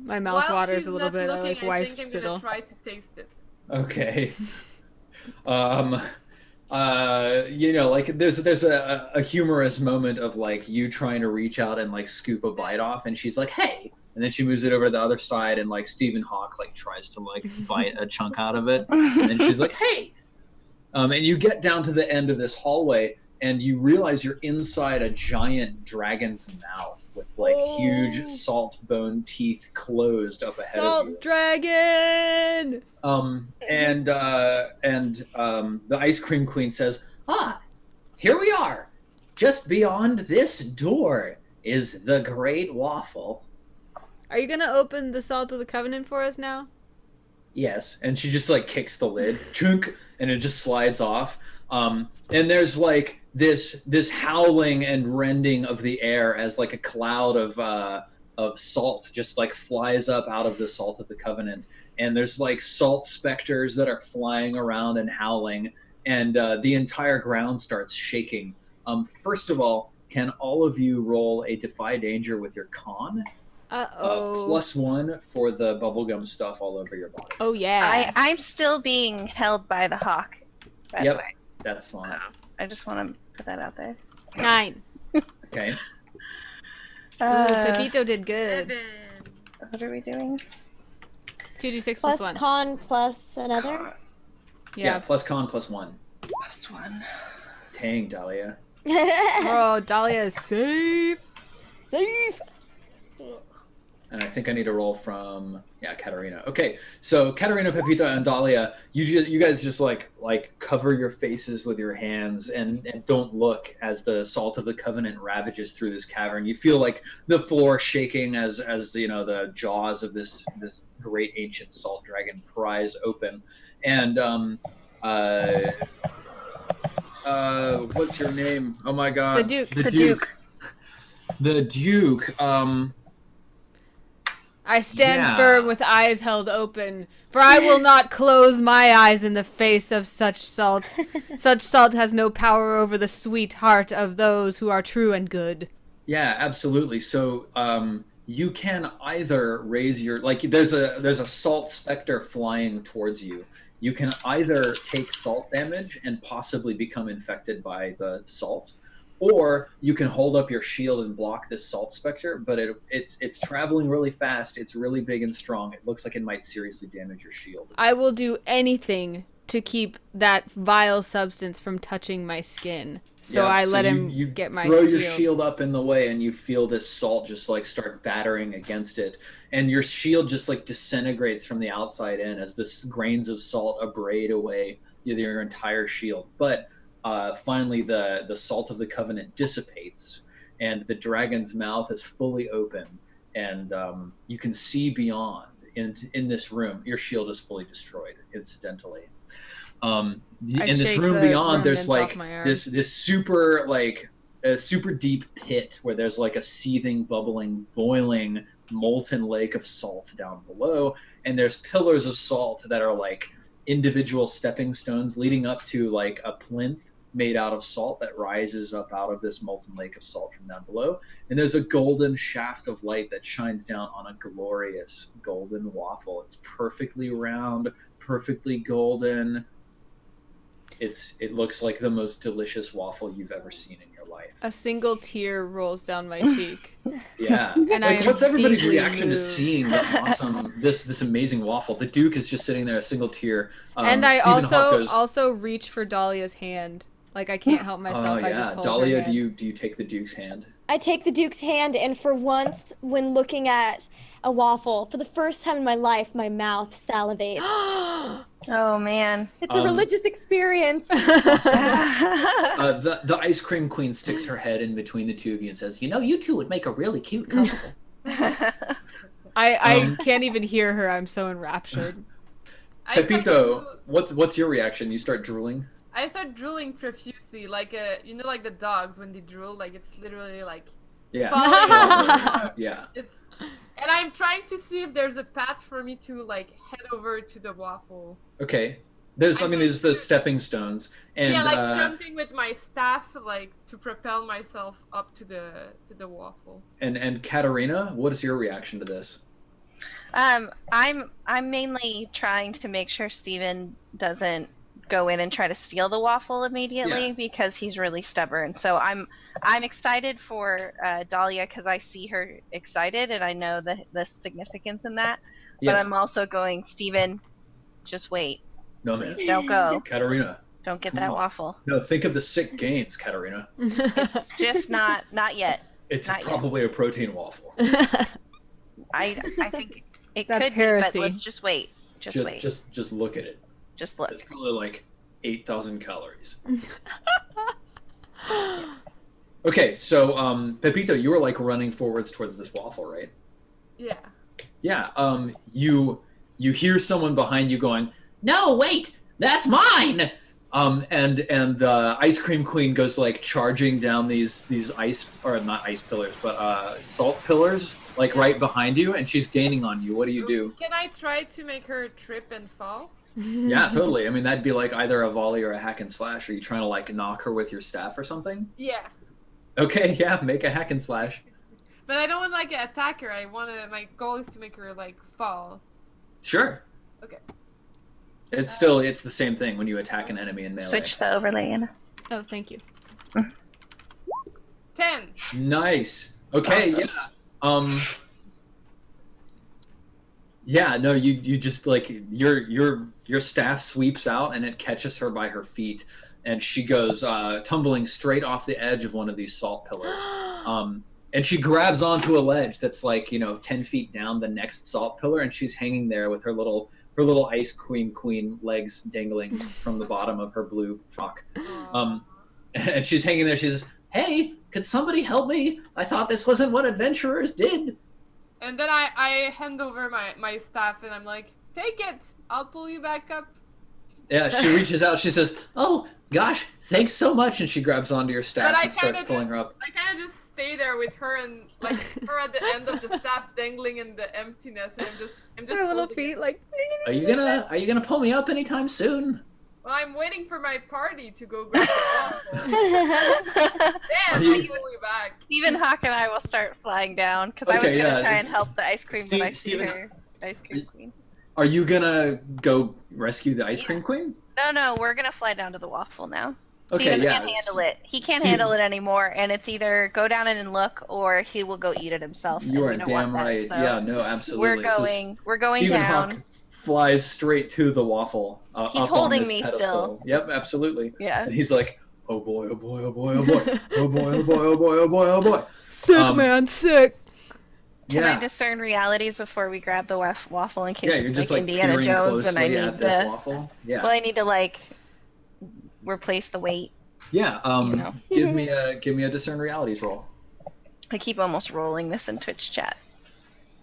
My mouth While waters she's a little not bit. I looking, like I wife think I'm spittle. gonna try to taste it. Okay. Like there's a humorous moment of like you trying to reach out and like scoop a bite off, and she's like, "Hey," and then she moves it over to the other side, and like Stephen Hawke like tries to like bite a chunk out of it, and then she's like, "Hey," and you get down to the end of this hallway, and you realize you're inside a giant dragon's mouth with like huge salt bone teeth closed up ahead of you. Salt dragon! The ice cream queen says, "Ah, here we are. Just beyond this door is the Great Waffle." Are you gonna open the Salt of the Covenant for us now? Yes, and she just like kicks the lid, chunk, and it just slides off. And there's like this howling and rending of the air as like a cloud of salt just like flies up out of the Salt of the Covenant, and there's like salt specters that are flying around and howling, and the entire ground starts shaking. First of all, can all of you roll a Defy Danger with your con? Uh-oh. +1 for the bubblegum stuff all over your body. Oh, yeah. I'm still being held by the hawk, by the way. That's fine. I just want to put that out there. 9. Okay. Ooh, Pepito did good. 7. What are we doing? 2d6 Plus 1. con plus another. Yeah, plus con +1. +1. Dang, Dahlia. Oh, Dahlia is safe. Safe. And I think I need to roll from Katarina. Okay, so Katarina, Pepito, and Dahlia, you guys just like cover your faces with your hands and don't look as the Salt of the Covenant ravages through this cavern. You feel like the floor shaking as you know the jaws of this great ancient salt dragon prise open. And what's your name? Oh my God, The Duke. The Duke. The Duke. I stand firm with eyes held open, for I will not close my eyes in the face of such salt. Such salt has no power over the sweet heart of those who are true and good. Yeah, absolutely. So you can either raise your there's a salt specter flying towards you. You can either take salt damage and possibly become infected by the salt, or you can hold up your shield and block this salt specter, but it's traveling really fast. It's really big and strong. It looks like it might seriously damage your shield. I will do anything to keep that vile substance from touching my skin. So I let him get my throw shield. your shield up in the way, and you feel this salt just like start battering against it, and your shield just like disintegrates from the outside in as this grains of salt abrade away your entire shield. But finally, the Salt of the Covenant dissipates, and the dragon's mouth is fully open, and you can see beyond. In this room, your shield is fully destroyed, incidentally. In this room beyond, there's like this super a super deep pit where there's like a seething, bubbling, boiling, molten lake of salt down below, and there's pillars of salt that are like individual stepping stones leading up to like a plinth made out of salt that rises up out of this molten lake of salt from down below. And there's a golden shaft of light that shines down on a glorious golden waffle. It's perfectly round, perfectly golden. It looks like the most delicious waffle you've ever seen in your life. A single tear rolls down my cheek. Yeah. And I what's everybody's deeply reaction to moved. seeing this amazing waffle? The Duke is just sitting there, a single tear. And I Stephen Hawke goes, also reach for Dahlia's hand. Like, I can't help myself. I just hold Dahlia, her hand. do you take the Duke's hand? I take the Duke's hand, and for once, when looking at a waffle, for the first time in my life, my mouth salivates. Oh man. It's a religious experience. The ice cream queen sticks her head in between the two of you and says, you two would make a really cute couple. I can't even hear her. I'm so enraptured. Pepito, what's your reaction? You start drooling? I start drooling profusely, like like the dogs when they drool, like it's literally like falling. Yeah. And I'm trying to see if there's a path for me to like head over to the waffle. Okay. There's the stepping stones, and jumping with my staff, like to propel myself up to the waffle. And Katarina, what is your reaction to this? I'm mainly trying to make sure Steven doesn't go in and try to steal the waffle immediately because he's really stubborn. So I'm excited for Dahlia because I see her excited and I know the significance in that. But I'm also going, Steven, just wait. No, man. Please don't go. Katarina. Don't get that waffle. No, think of the sick gains, Katarina. It's just not yet. It's not probably yet. A protein waffle. I think it That's could heresy. be, but let's just wait. Just wait. Just look at it. Just look. It's probably like 8,000 calories. Okay, so Pepito, you were like running forwards towards this waffle, right? Yeah. Yeah. You hear someone behind you going, "No, wait, that's mine!" And the ice cream queen goes like charging down these ice, or not ice pillars, but salt pillars, like right behind you, and she's gaining on you. What do? Can I try to make her trip and fall? Yeah, totally. I mean, that'd be like either a volley or a hack and slash. Are you trying to like knock her with your staff or something? Yeah. Okay, yeah, make a hack and slash. But I don't want like to attack her. My goal is to make her like fall. Sure. Okay. It's the same thing when you attack an enemy in melee. Switch the overlay in. Oh, thank you. 10. Nice. Okay, awesome. Yeah, no, you just like your staff sweeps out and it catches her by her feet, and she goes tumbling straight off the edge of one of these salt pillars. And she grabs onto a ledge that's like 10 feet down the next salt pillar, and she's hanging there with her little ice cream queen legs dangling from the bottom of her blue frock. And she's hanging there. She says, "Hey, could somebody help me? I thought this wasn't what adventurers did." And then I hand over my staff and I'm like, "Take it. I'll pull you back up." Yeah, she reaches out. She says, "Oh gosh, thanks so much." And she grabs onto your staff and starts pulling her up. I kind of just stay there with her and like her at the end of the staff dangling in the emptiness, and I'm just Her little holding feet it. like. Are you gonna pull me up anytime soon? Well, I'm waiting for my party to go grab the waffle. Then I'll pull you back. Steven, Hawk, and I will start flying down because I was going to try and help the ice cream when I see her ice cream queen. Are you gonna go rescue the ice cream queen? No, we're going to fly down to the waffle now. Okay, Steven yeah. can't handle it. He can't handle it anymore, and it's either go down and look, or he will go eat it himself. You are we don't damn want that, right. so Yeah, no, absolutely. We're going Steven down. Hawk flies straight to the waffle. He's up holding on this me pedestal. still. Yep, absolutely. Yeah. And he's like, "Oh boy, oh boy, oh boy, oh boy, oh boy, oh boy, oh boy, oh boy, oh boy." Sick, man, sick. Can I discern realities before we grab the waffle in case you're it's just like like Indiana peering Jones and I closely need at this waffle. Yeah. Well, I need to like replace the weight. Yeah. Give me a discern realities roll. I keep almost rolling this in Twitch chat.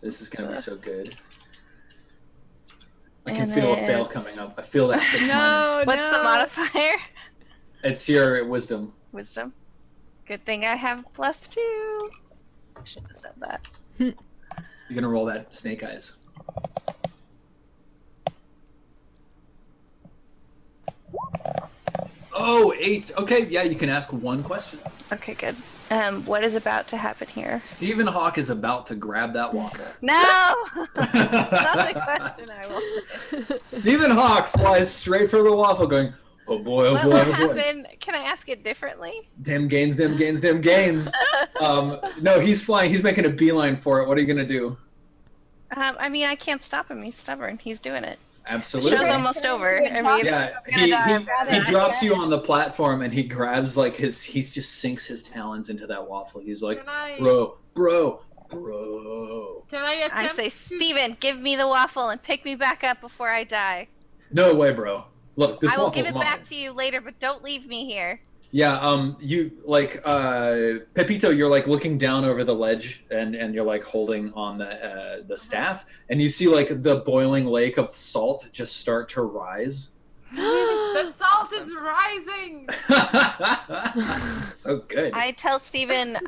This is gonna be so good. I can feel a fail coming up. I feel that 6 minus. What's the modifier? It's your wisdom. Wisdom. Good thing I have +2. I should have said that. You're gonna roll that snake eyes. Oh, 8. Okay, yeah, you can ask one question. Okay, good. What is about to happen here? Stephen Hawk is about to grab that waffle. No! That's not the question I will say. Stephen Hawk flies straight for the waffle going, "Oh boy, oh What boy, will oh boy." happen? Can I ask it differently? Damn gains, damn gains, damn gains. No, he's flying. He's making a beeline for it. What are you going to do? I mean, I can't stop him. He's stubborn. He's doing it. Absolutely. Show's almost over. I mean, yeah, he drops you on the platform and he grabs like he just sinks his talons into that waffle. He's like, bro. Can I attempt I say, Steven, give me the waffle and pick me back up before I die. No way, bro. Look, this I will waffle's give it mine. back to you later, but don't leave me here. Yeah, you like Pepito, you're like looking down over the ledge and you're like holding on the staff, and you see like the boiling lake of salt just start to rise. The salt is rising. So good. I tell Steven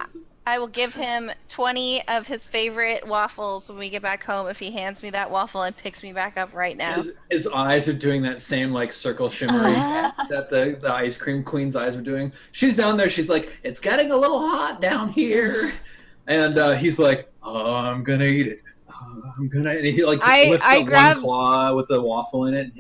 I will give him 20 of his favorite waffles when we get back home if he hands me that waffle and picks me back up right now. His eyes are doing that same like circle shimmering that the ice cream queen's eyes are doing. She's down there. She's like, "It's getting a little hot down here," and he's like, "Oh, I'm gonna eat it. I'm gonna. And he like lifts up one claw with the waffle in it.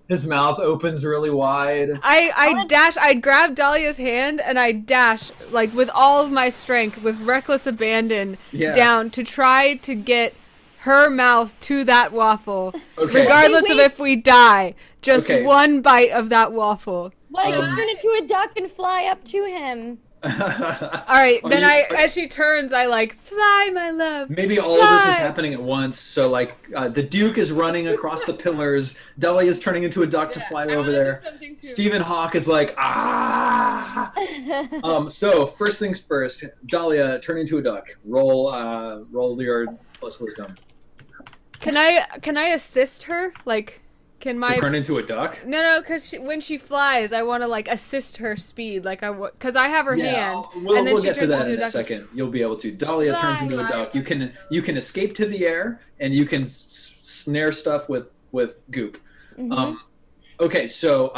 His mouth opens really wide. I'd grab Dahlia's hand and I dash like with all of my strength, with reckless abandon, down to try to get her mouth to that waffle, regardless of if we die. Just one bite of that waffle. Why don't you turn into a duck and fly up to him? All right, then as she turns, I like fly, my love. Maybe all of this is happening at once. So like, the Duke is running across the pillars. Dahlia is turning into a duck to fly over there. Stephen Hawke is like ah. So first things first, Dahlia, turn into a duck. Roll your plus wisdom. Can I assist her? Like, can my to turn into a duck? No, because when she flies, I want to like assist her speed, like because I have her hand. We'll get to that in a second. You'll be able to. Dahlia turns into a duck. You can escape to the air, and you can snare stuff with goop. Mm-hmm. Okay, so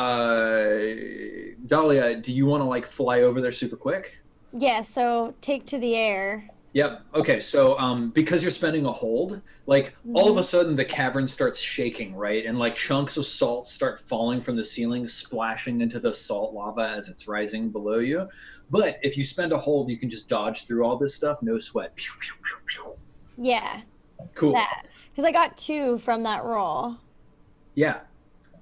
Dahlia, do you want to like fly over there super quick? Yeah. So take to the air. Yep. Okay. So, because you're spending a hold, like all of a sudden the cavern starts shaking, right? And like chunks of salt start falling from the ceiling, splashing into the salt lava as it's rising below you. But if you spend a hold, you can just dodge through all this stuff, no sweat. Yeah. Cool. Because I got 2 from that roll. Yeah.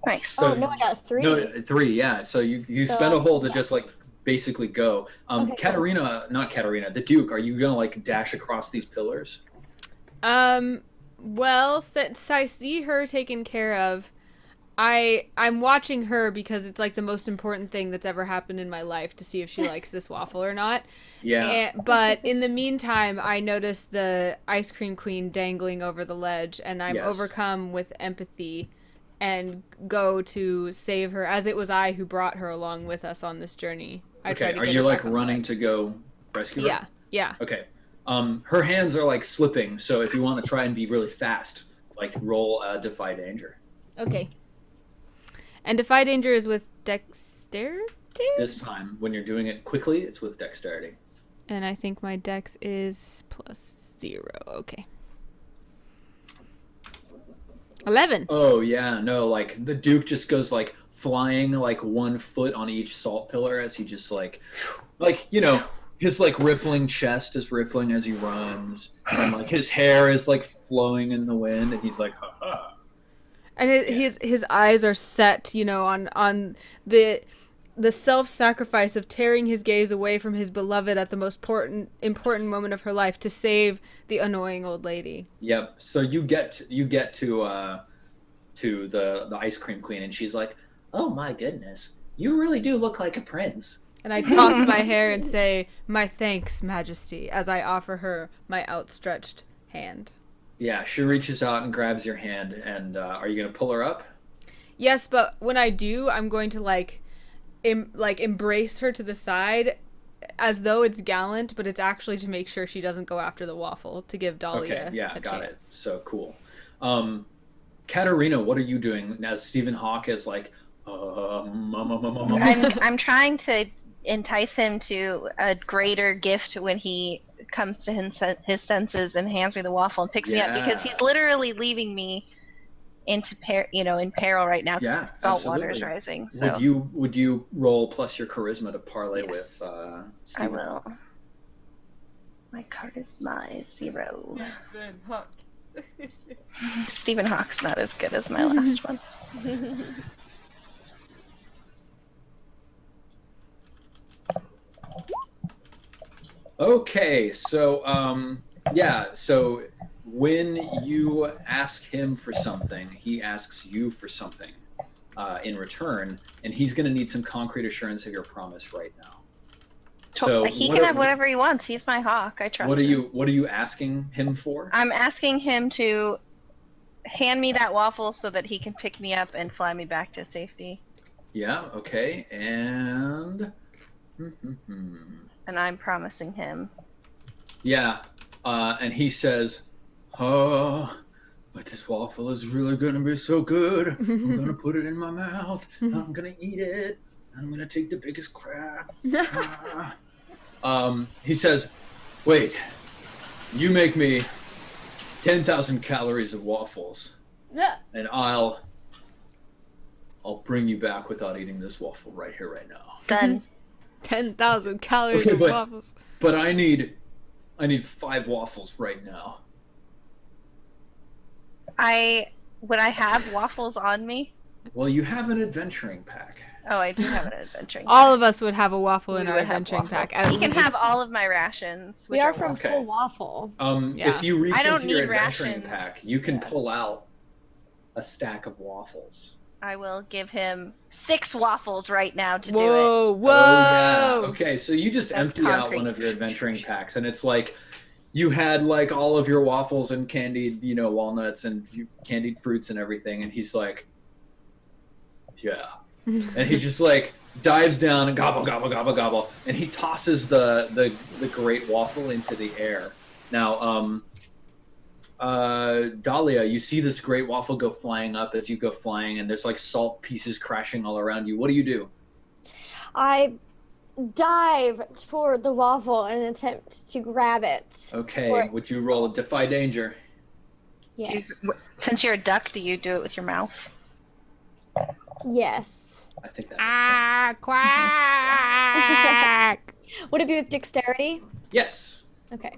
Nice. So, no, I got 3. No, 3. Yeah. So you spend a hold to just like basically go. The Duke, are you gonna like dash across these pillars? Well, since I see her taken care of, I'm watching her because it's like the most important thing that's ever happened in my life to see if she likes this waffle or not. Yeah. But in the meantime, I notice the ice cream queen dangling over the ledge, and I'm overcome with empathy and go to save her, as it was I who brought her along with us on this journey. Are you like running to go rescue her? Yeah. Okay. Her hands are like slipping, so if you want to try and be really fast, like roll Defy Danger. Okay. And Defy Danger is with Dexterity? This time, when you're doing it quickly, it's with Dexterity. And I think my Dex is +0. Okay. 11. Oh yeah, no, like the Duke just goes like flying like 1 foot on each salt pillar as he just like you know, his like rippling chest is rippling as he runs, and like his hair is like flowing in the wind, and he's like ha ha. And his eyes are set, you know, on the self-sacrifice of tearing his gaze away from his beloved at the most important moment of her life to save the annoying old lady. Yep. So you get to the ice cream queen, and she's like, "Oh my goodness, you really do look like a prince." And I toss my hair and say, "My thanks, Majesty," as I offer her my outstretched hand. Yeah, she reaches out and grabs your hand, and are you gonna pull her up? Yes, but when I do, I'm going to embrace her to the side, as though it's gallant, but it's actually to make sure she doesn't go after the waffle, to give Dahlia a got chance. It. So cool. Katarina, what are you doing as Stephen Hawke is like? I'm trying to entice him to a greater gift when he comes to his senses and hands me the waffle and picks me up, because he's literally leaving me in peril right now. Yeah, because salt water is rising. So. Would you roll plus your charisma to parlay with Stephen? I will. My charisma is 0. Stephen Hawke's not as good as my last one. Okay, so so when you ask him for something, he asks you for something in return, and he's going to need some concrete assurance of your promise right now. So he can have whatever he wants. He's my hawk. I trust him. What are you asking him for? I'm asking him to hand me that waffle so that he can pick me up and fly me back to safety. Yeah. Okay. And. And I'm promising him. Yeah. And he says, "Oh, but this waffle is really gonna be so good. I'm gonna put it in my mouth. I'm gonna eat it. I'm gonna take the biggest crap." He says, "Wait, you make me 10,000 calories of waffles, and I'll bring you back without eating this waffle right here, right now. Done. 10,000 calories of waffles. But I need 5 waffles right now. Would I have waffles on me? Well, you have an adventuring pack. Oh, I do have an adventuring pack. All of us would have a waffle in We our would have adventuring waffles. pack. You can have all of my rations. We are from Okay. Full Waffle. Yeah. If you reach I don't into your need adventuring rations. pack, you can pull out a stack of waffles. I will give him 6 waffles right now to do it. Whoa! Oh, yeah. Whoa! Okay, so you just That's empty out concrete. one of your adventuring packs, and it's like you had like all of your waffles and candied, walnuts and candied fruits and everything, and he's like, yeah. And he just like dives down and gobble, gobble, gobble, gobble, and he tosses the great waffle into the air. Now, Dahlia, you see this great waffle go flying up as you go flying, and there's like salt pieces crashing all around you. What do? I dive toward the waffle in an attempt to grab it. Okay, would you roll a Defy Danger? Yes. Since you're a duck, do you do it with your mouth? Yes. I think that makes sense. Quack! Would it be with dexterity? Yes. Okay.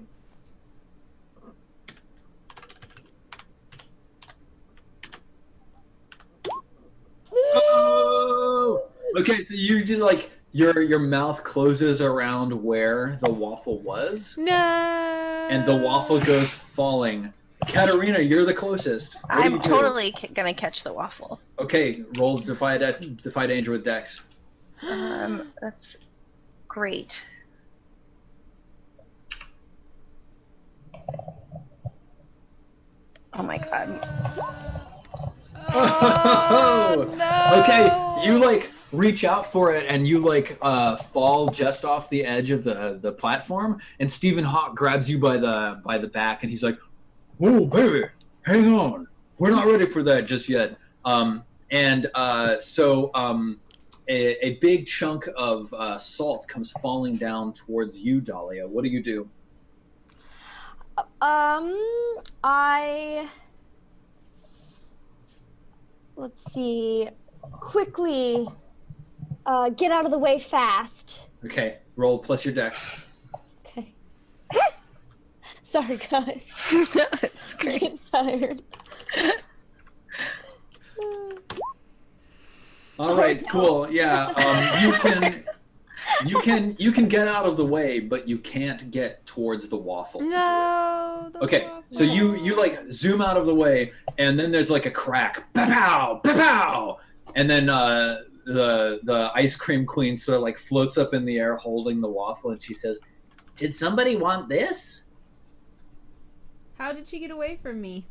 Oh! Okay, so you just like your mouth closes around where the waffle was, No. and the waffle goes falling. Katarina, you're the closest. What do I'm you do? totally gonna catch the waffle. Okay, roll Defy Danger with Dex. That's great. Oh my god. Oh, no. Okay, you like reach out for it and you like fall just off the edge of the platform, and Stephen Hawke grabs you by the back and he's like, "Whoa, baby, hang on, we're not ready for that just yet." A big chunk of salt comes falling down towards you, Dahlia. What do? Let's see, quickly get out of the way fast. Okay, roll plus your Dex. Okay. Sorry, guys. It's I'm great. getting tired. All right, cool. Yeah, you can get out of the way, but you can't get towards the waffle. To do it. No. the Okay, waffle. so you like zoom out of the way, and then there's like a crack, pow, pow, and then the ice cream queen sort of like floats up in the air holding the waffle, and she says, "Did somebody want this?" How did she get away from me?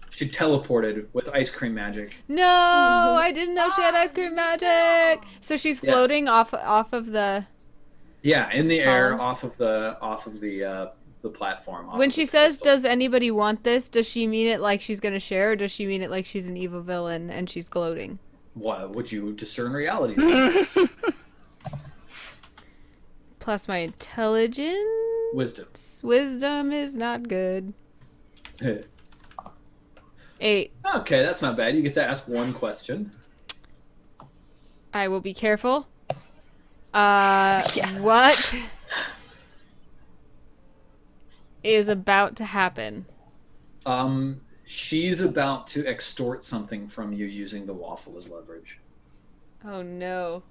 She teleported with ice cream magic. No, I didn't know she had ice cream magic. So she's Yeah. floating off of the. Yeah, in the air, Cars. off of the platform. off When of she the says, pedestal. "Does anybody want this?" Does she mean it like she's gonna share, or does she mean it like she's an evil villain and she's gloating? What would you discern reality from? Plus my intelligence. Wisdom. Wisdom is not good. 8. Okay, that's not bad. You get to ask one question. I will be careful. Yeah. What is about to happen? She's about to extort something from you using the waffle as leverage. Oh no.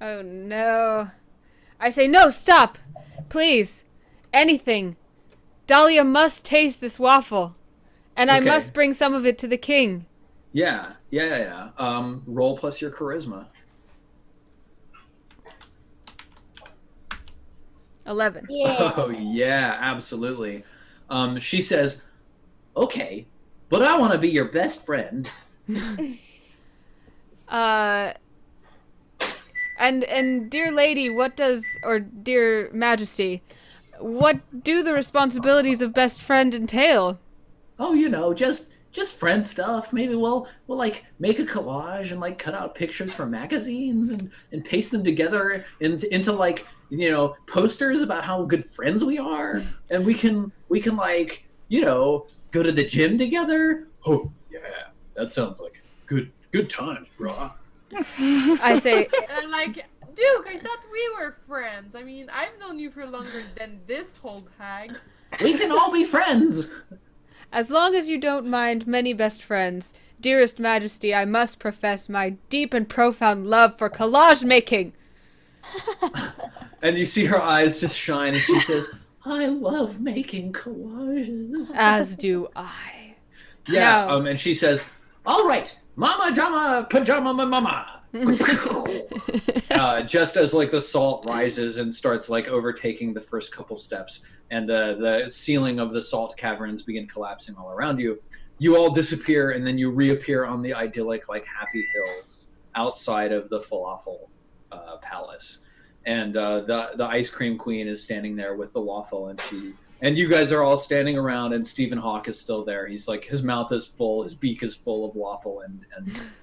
Oh no. I say no, stop! Please. Anything. Dahlia must taste this waffle. And I Okay. must bring some of it to the king. Yeah. Roll plus your charisma. 11. Yeah. Oh yeah, absolutely. She says, "Okay, but I want to be your best friend." And dear lady, or dear majesty, what do the responsibilities of best friend entail? Oh, just friend stuff. Maybe we'll like make a collage and like cut out pictures from magazines and paste them together into like posters about how good friends we are, and we can like go to the gym together? Oh, yeah, that sounds like good times, bro. I say, And I'm like, Duke, I thought we were friends. I mean, I've known you for longer than this old hag. We can all be friends. as long as you don't mind many best friends, dearest Majesty, I must profess my deep and profound love for collage making. And you see her eyes just shine, and she says, I love making collages. As do I. Yeah, Now- and she says, all right, mama jama pajama mama. Just as like the salt rises and starts like overtaking the first couple steps, and the ceiling of the salt caverns begin collapsing all around you, you all disappear, and then you reappear on the idyllic, like, happy hills outside of the falafel palace. And the ice cream queen is standing there with the waffle, and you guys are all standing around, and Stephen Hawke is still there. He's like, his mouth is full, his beak is full of waffle and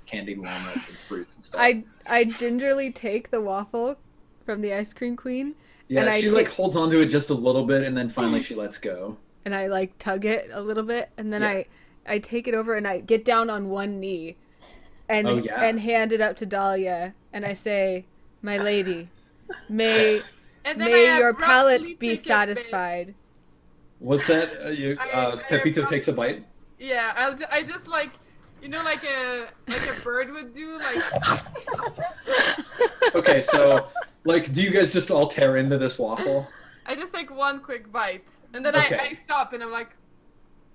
candied walnuts and fruits and stuff. I gingerly take the waffle from the ice cream queen. Yeah, and she like holds onto it just a little bit, and then finally she lets go. And I like tug it a little bit, and then Yeah. I take it over and I get down on one knee, and and hand it up to Dahlia, and I say, my lady, may your palate be satisfied. What's that? Pepito takes a bite. Yeah, I just like, like a bird would do, like. Okay, so like, do you guys just all tear into this waffle? I just take one quick bite, and then Okay. I stop, and I'm like.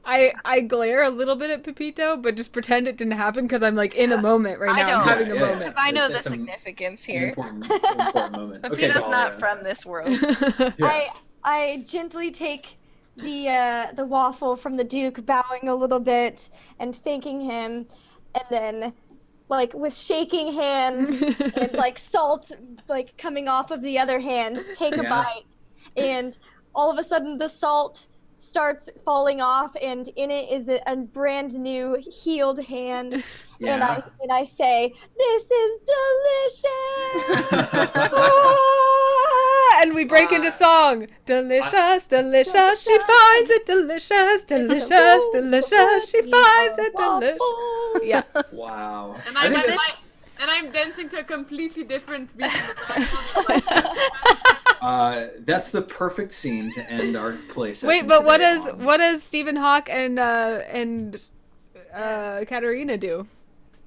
I glare a little bit at Pepito, but just pretend it didn't happen because I'm like in a moment right now. I'm having a moment. Because I know the It's significance An here. important moment. Pepito's Dahlia. not from this world. Yeah. I gently take the waffle from the Duke, bowing a little bit and thanking him, and then like with shaking hand and like salt like coming off of the other hand, take a Yeah. bite, and all of a sudden the salt starts falling off, and in it is a brand new healed hand. Yeah. And I say, this is delicious. Ah, and we break into song. Delicious, delicious, she finds it delicious, delicious, delicious, she finds it delicious. Yeah. Wow. And I think I'm dancing to a completely different beat. that's the perfect scene to end our play session. Wait, but what today does Stephen Hawke and Katarina do?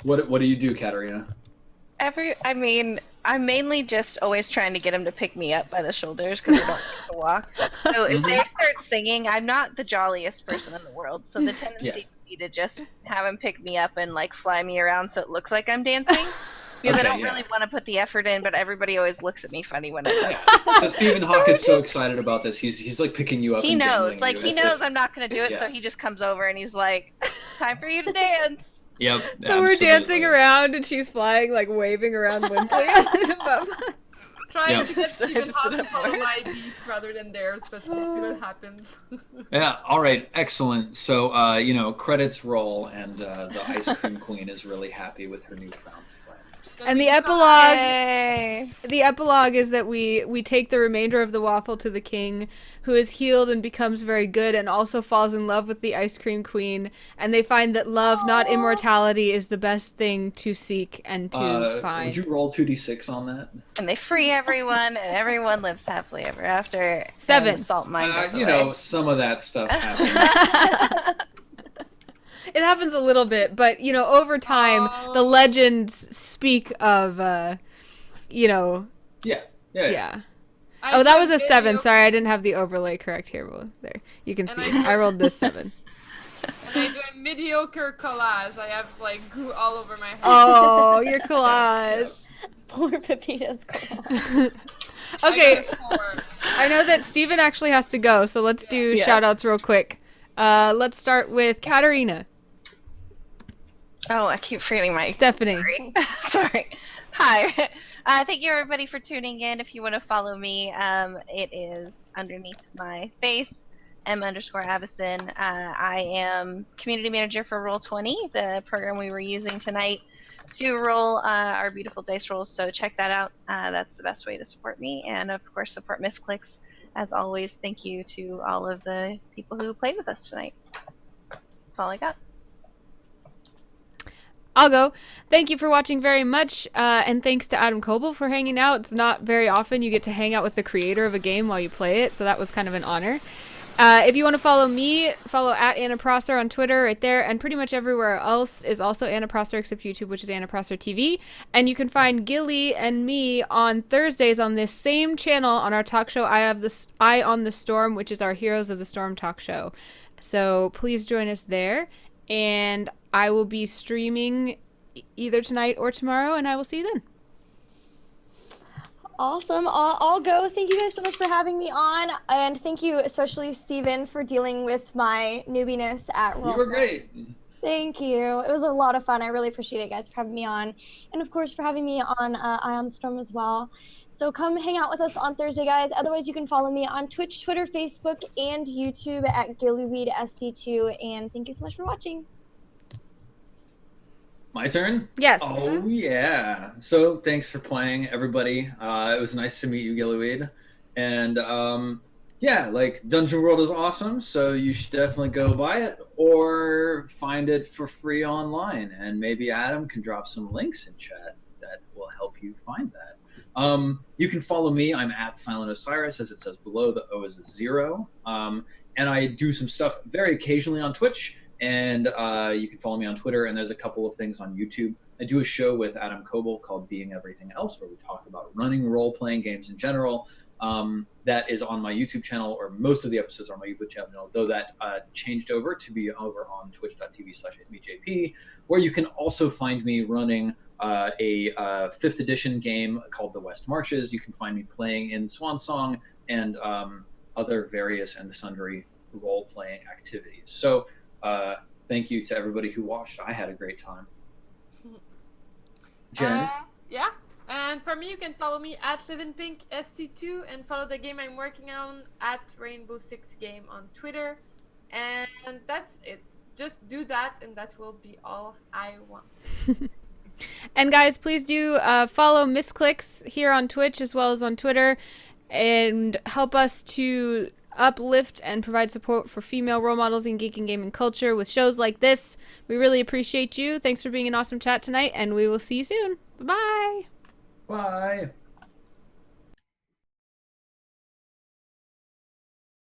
What do you do, Katarina? I'm mainly just always trying to get him to pick me up by the shoulders because I don't like to walk. So if they start singing, I'm not the jolliest person in the world. So the tendency would be to just have him pick me up and like fly me around so it looks like I'm dancing. Because I don't really want to put the effort in, but everybody always looks at me funny when I do it. So Stephen Hawke is so excited about this. He's like picking you up. He and knows, dangling like you he as knows if- I'm not gonna do it, so he just comes over and he's like, "Time for you to dance." Yep. So we're dancing around and she's flying, like waving around limply above us. Trying Yep. to get So Stephen just Hawke sit to up follow there. my beats rather than theirs, but we'll see what happens. Yeah. All right. Excellent. So credits roll, and the ice cream queen is really happy with her newfound friend. And the epilogue Yay. The epilogue is that we take the remainder of the waffle to the king, who is healed and becomes very good and also falls in love with the ice cream queen, and they find that love, not immortality, is the best thing to seek and to find. Would you roll 2d6 on that? And they free everyone, and everyone lives happily ever after. 7. And the salt mine goes You away. know, some of that stuff happens. It happens a little bit, but over time the legends speak of Yeah. yeah. Oh, that was a 7. Sorry, I didn't have the overlay correct here. Well, there. You can see. I rolled this 7. And I do a mediocre collage. I have like goo all over my head. Oh, your collage. Poor Pepito's collage. Okay, I got a 4. I know that Steven actually has to go, so let's do shout outs real quick. Let's start with Katarina. Oh, I keep forgetting my Stephanie. Sorry. Hi. Thank you everybody for tuning in. If you want to follow me, it is underneath my face, M_Avison. I am community manager for Roll20, the program we were using tonight to roll our beautiful dice rolls. So check that out. That's the best way to support me, and of course support Misscliks as always, thank you to all of the people who played with us tonight. That's all I got. I'll go. Thank you for watching very much, and thanks to Adam Koebel for hanging out. It's not very often you get to hang out with the creator of a game while you play it, so that was kind of an honor. If you want to follow me, follow at Anna Prosser on Twitter right there, and pretty much everywhere else is also Anna Prosser except YouTube, which is Anna Prosser TV. And you can find Gilly and me on Thursdays on this same channel on our talk show, Eye on the Storm, which is our Heroes of the Storm talk show. So please join us there, and I will be streaming either tonight or tomorrow, and I will see you then. Awesome. I'll go. Thank you guys so much for having me on, and thank you especially, Steven, for dealing with my newbiness at Roll. You were great. Thank you. It was a lot of fun. I really appreciate it, guys, for having me on, and of course for having me on Eye on the Storm as well. So come hang out with us on Thursday, guys. Otherwise, you can follow me on Twitch, Twitter, Facebook, and YouTube at GillyweedSC2, and thank you so much for watching. My turn? Yes. Oh, yeah. So thanks for playing, everybody. It was nice to meet you, Gillyweed. And yeah, like Dungeon World is awesome, so you should definitely go buy it or find it for free online. And maybe Adam can drop some links in chat that will help you find that. You can follow me. I'm at Silent0siris, as it says below. The O is a 0. And I do some stuff very occasionally on Twitch. And you can follow me on Twitter, and there's a couple of things on YouTube. I do a show with Adam Koebel called Being Everything Else, where we talk about running role-playing games in general. That is on my YouTube channel, or most of the episodes are on my YouTube channel, though that changed over to be over on twitch.tv/MeJP, where you can also find me running a 5th edition game called The West Marches. You can find me playing in Swan Song and other various and sundry role-playing activities. So thank you to everybody who watched. I had a great time. Jen? Yeah. And for me, you can follow me at LivinPinkSC2 and follow the game I'm working on at Rainbow Six Game on Twitter. And that's it. Just do that, and that will be all I want. And guys, please do follow Misscliks here on Twitch as well as on Twitter, and help us to uplift and provide support for female role models in geek and gaming culture with shows like this. We really appreciate you. Thanks for being an awesome chat tonight, and we will see you soon. Bye-bye. Bye.